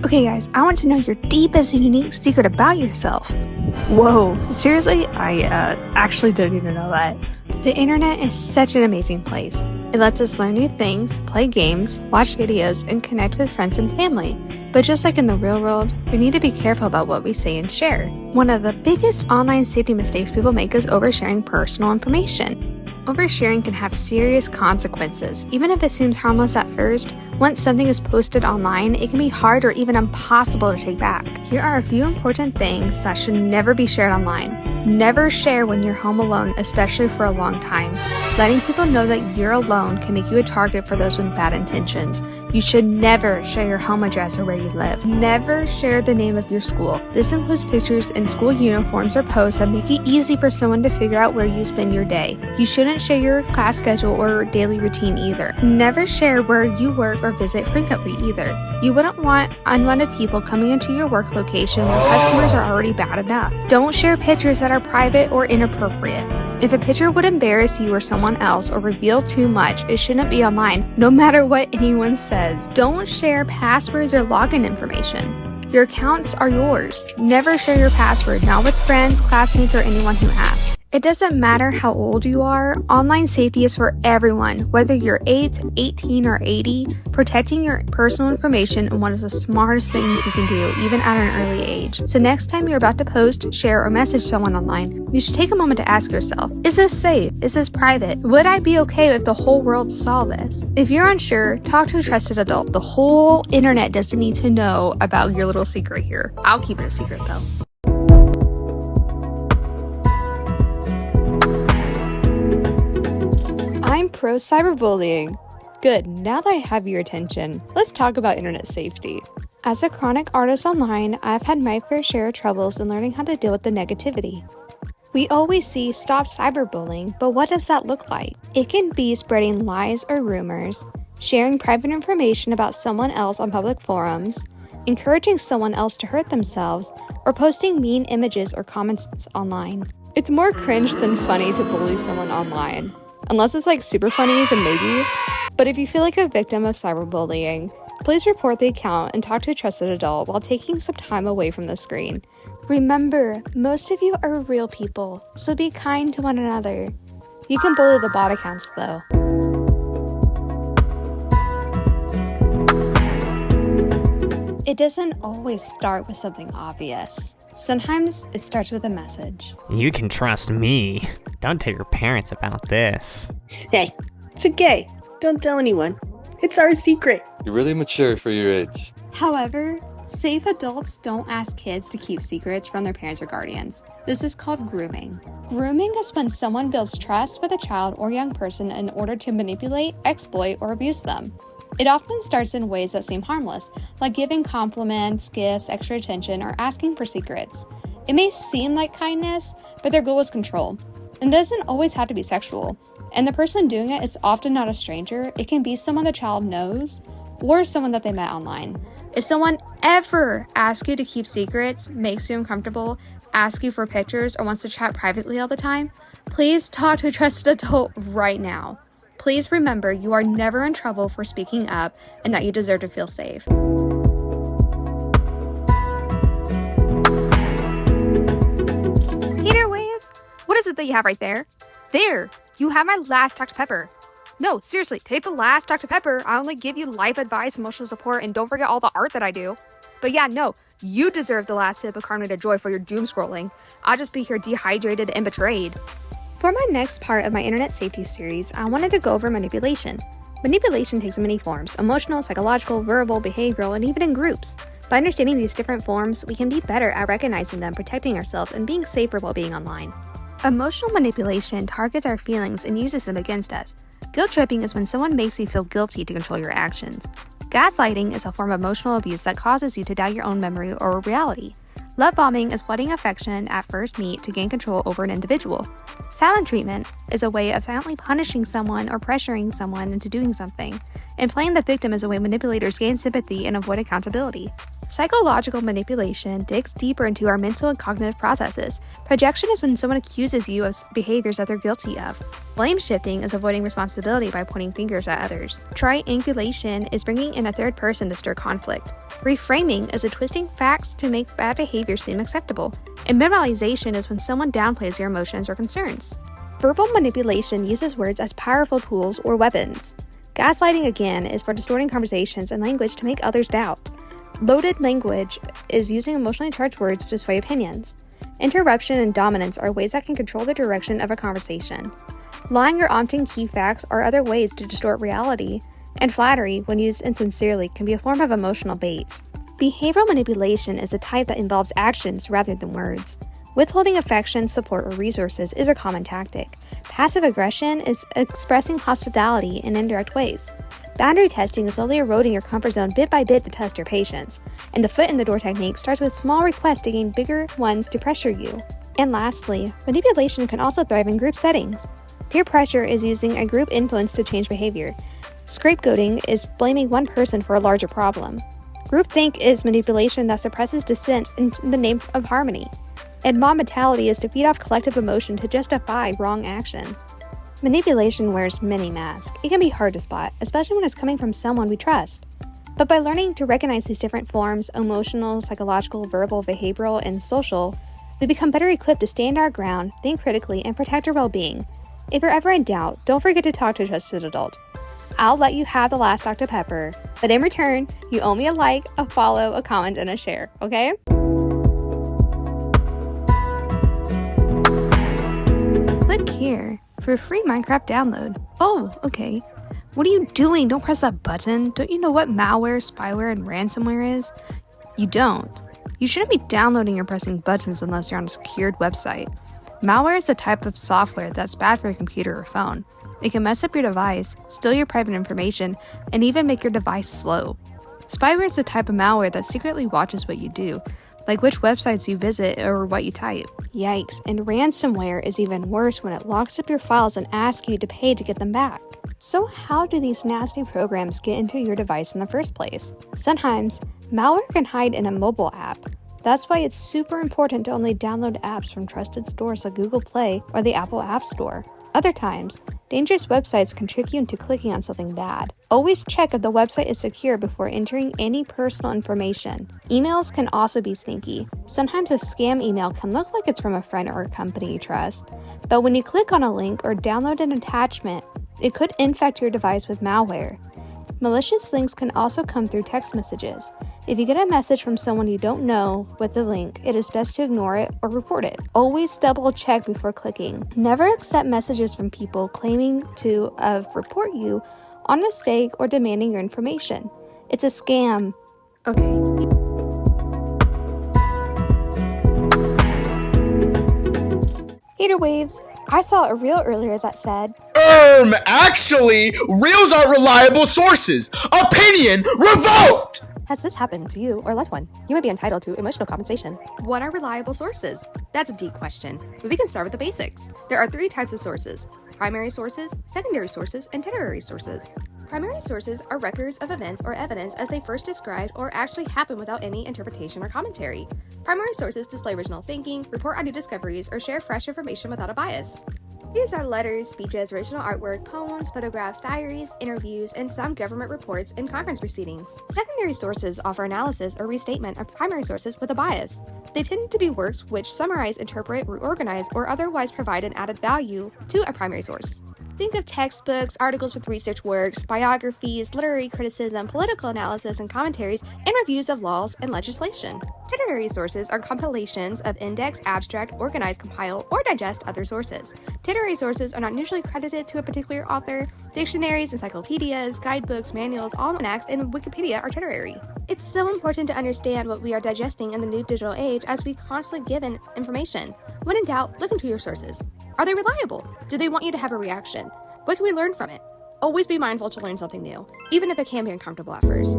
Okay guys, I want to know your deepest and unique secret about yourself. Whoa, seriously? I actually didn't even know that. The internet is such an amazing place. It lets us learn new things, play games, watch videos, and connect with friends and family. But just like in the real world, we need to be careful about what we say and share. One of the biggest online safety mistakes people make is oversharing personal information. Oversharing can have serious consequences. Even if it seems harmless at first, once something is posted online, it can be hard or even impossible to take back. Here are a few important things that should never be shared online. Never share when you're home alone, especially for a long time. Letting people know that you're alone can make you a target for those with bad intentions. You should never share your home address or where you live. Never share the name of your school. This includes pictures in school uniforms or posts that make it easy for someone to figure out where you spend your day. You shouldn't share your class schedule or daily routine either. Never share where you work or visit frequently either. You wouldn't want unwanted people coming into your work location where customers are already bad enough. Don't share pictures that are private or inappropriate. If a picture would embarrass you or someone else or reveal too much, it shouldn't be online, no matter what anyone says. Don't share passwords or login information. Your accounts are yours. Never share your password, not with friends, classmates, or anyone who asks. It doesn't matter how old you are, online safety is for everyone, whether you're 8, 18, or 80. Protecting your personal information is one of the smartest things you can do, even at an early age. So next time you're about to post, share, or message someone online, you should take a moment to ask yourself, is this safe? Is this private? Would I be okay if the whole world saw this? If you're unsure, talk to a trusted adult. The whole internet doesn't need to know about your little secret here. I'll keep it a secret though. I'm pro cyberbullying. Good, now that I have your attention, let's talk about internet safety. As a chronic artist online, I've had my fair share of troubles in learning how to deal with the negativity. We always see stop cyberbullying, but what does that look like? It can be spreading lies or rumors, sharing private information about someone else on public forums, encouraging someone else to hurt themselves, or posting mean images or comments online. It's more cringe than funny to bully someone online. Unless it's like super funny, then maybe. But if you feel like a victim of cyberbullying, please report the account and talk to a trusted adult while taking some time away from the screen. Remember, most of you are real people, so be kind to one another. You can bully the bot accounts though. It doesn't always start with something obvious. Sometimes it starts with a message. You can trust me. Don't tell your parents about this. Hey, it's okay. Don't tell anyone. It's our secret. You're really mature for your age. However, safe adults don't ask kids to keep secrets from their parents or guardians. This is called grooming. Grooming is when someone builds trust with a child or young person in order to manipulate, exploit, or abuse them. It often starts in ways that seem harmless, like giving compliments, gifts, extra attention, or asking for secrets. It may seem like kindness, but their goal is control. And it doesn't always have to be sexual. And the person doing it is often not a stranger. It can be someone the child knows, or someone that they met online. If someone ever asks you to keep secrets, makes you uncomfortable, asks you for pictures, or wants to chat privately all the time, please talk to a trusted adult right now. Please remember you are never in trouble for speaking up and that you deserve to feel safe. Heater waves? What is it that you have right there? There! You have my last Dr. Pepper. No, seriously, take the last Dr. Pepper. I only give you life advice, emotional support, and don't forget all the art that I do. But yeah, no, you deserve the last sip of carbonated joy for your doom scrolling. I'll just be here dehydrated and betrayed. For my next part of my internet safety series, I wanted to go over manipulation. Manipulation takes many forms: emotional, psychological, verbal, behavioral, and even in groups. By understanding these different forms, we can be better at recognizing them, protecting ourselves, and being safer while being online. Emotional manipulation targets our feelings and uses them against us. Guilt tripping is when someone makes you feel guilty to control your actions. Gaslighting is a form of emotional abuse that causes you to doubt your own memory or reality. Love bombing is flooding affection at first meet to gain control over an individual. Silent treatment is a way of silently punishing someone or pressuring someone into doing something, and playing the victim is a way manipulators gain sympathy and avoid accountability. Psychological manipulation digs deeper into our mental and cognitive processes. Projection is when someone accuses you of behaviors that they're guilty of. Blame shifting is avoiding responsibility by pointing fingers at others. Triangulation is bringing in a third person to stir conflict. Reframing is a twisting facts to make bad behavior seem acceptable. And minimalization is when someone downplays your emotions or concerns. Verbal manipulation uses words as powerful tools or weapons. Gaslighting, again, is for distorting conversations and language to make others doubt. Loaded language is using emotionally charged words to sway opinions. Interruption and dominance are ways that can control the direction of a conversation. Lying or omitting key facts are other ways to distort reality, and flattery, when used insincerely, can be a form of emotional bait. Behavioral manipulation is a type that involves actions rather than words. Withholding affection, support, or resources is a common tactic. Passive aggression is expressing hostility in indirect ways. Boundary testing is slowly eroding your comfort zone bit by bit to test your patience. And the foot in the door technique starts with small requests to gain bigger ones to pressure you. And lastly, manipulation can also thrive in group settings. Peer pressure is using a group influence to change behavior. Scapegoating is blaming one person for a larger problem. Groupthink is manipulation that suppresses dissent in the name of harmony. And mob mentality is to feed off collective emotion to justify wrong action. Manipulation wears many masks. It can be hard to spot, especially when it's coming from someone we trust. But by learning to recognize these different forms, emotional, psychological, verbal, behavioral, and social, we become better equipped to stand our ground, think critically, and protect our well-being. If you're ever in doubt, don't forget to talk to a trusted adult. I'll let you have the last Dr. Pepper, but in return, you owe me a like, a follow, a comment, and a share, okay? Click here for a free Minecraft download. Oh, okay. What are you doing? Don't press that button. Don't you know what malware, spyware, and ransomware is? You don't. You shouldn't be downloading or pressing buttons unless you're on a secured website. Malware is a type of software that's bad for your computer or phone. It can mess up your device, steal your private information, and even make your device slow. Spyware is a type of malware that secretly watches what you do, like which websites you visit or what you type. Yikes, and ransomware is even worse when it locks up your files and asks you to pay to get them back. So how do these nasty programs get into your device in the first place? Sometimes, malware can hide in a mobile app. That's why it's super important to only download apps from trusted stores like Google Play or the Apple App Store. Other times, dangerous websites can trick you into clicking on something bad. Always check if the website is secure before entering any personal information. Emails can also be sneaky. Sometimes a scam email can look like it's from a friend or a company you trust, but when you click on a link or download an attachment, it could infect your device with malware. Malicious links can also come through text messages. If you get a message from someone you don't know with the link, it is best to ignore it or report it. Always double check before clicking. Never accept messages from people claiming to report you on mistake or demanding your information. It's a scam. Okay. Hater waves. I saw a reel earlier that said, Actually, reels are reliable sources. Opinion revoked! Has this happened to you or a loved one? You may be entitled to emotional compensation. what are reliable sources? That's a deep question, but we can start with the basics. There are 3 types of sources: primary sources, secondary sources, and tertiary sources. Primary sources are records of events or evidence as they first described or actually happened without any interpretation or commentary. Primary sources display original thinking, report on new discoveries, or share fresh information without a bias. These are letters, speeches, original artwork, poems, photographs, diaries, interviews, and some government reports and conference proceedings. Secondary sources offer analysis or restatement of primary sources with a bias. They tend to be works which summarize, interpret, reorganize, or otherwise provide an added value to a primary source. Think of textbooks, articles with research works, biographies, literary criticism, political analysis and commentaries, and reviews of laws and legislation. Tertiary sources are compilations of index, abstract, organize, compile, or digest other sources. Tertiary sources are not usually credited to a particular author. Dictionaries, encyclopedias, guidebooks, manuals, almanacs, and Wikipedia are tertiary. It's so important to understand what we are digesting in the new digital age as we constantly give in information. When in doubt, look into your sources. Are they reliable? Do they want you to have a reaction? What can we learn from it? Always be mindful to learn something new, even if it can be uncomfortable at first.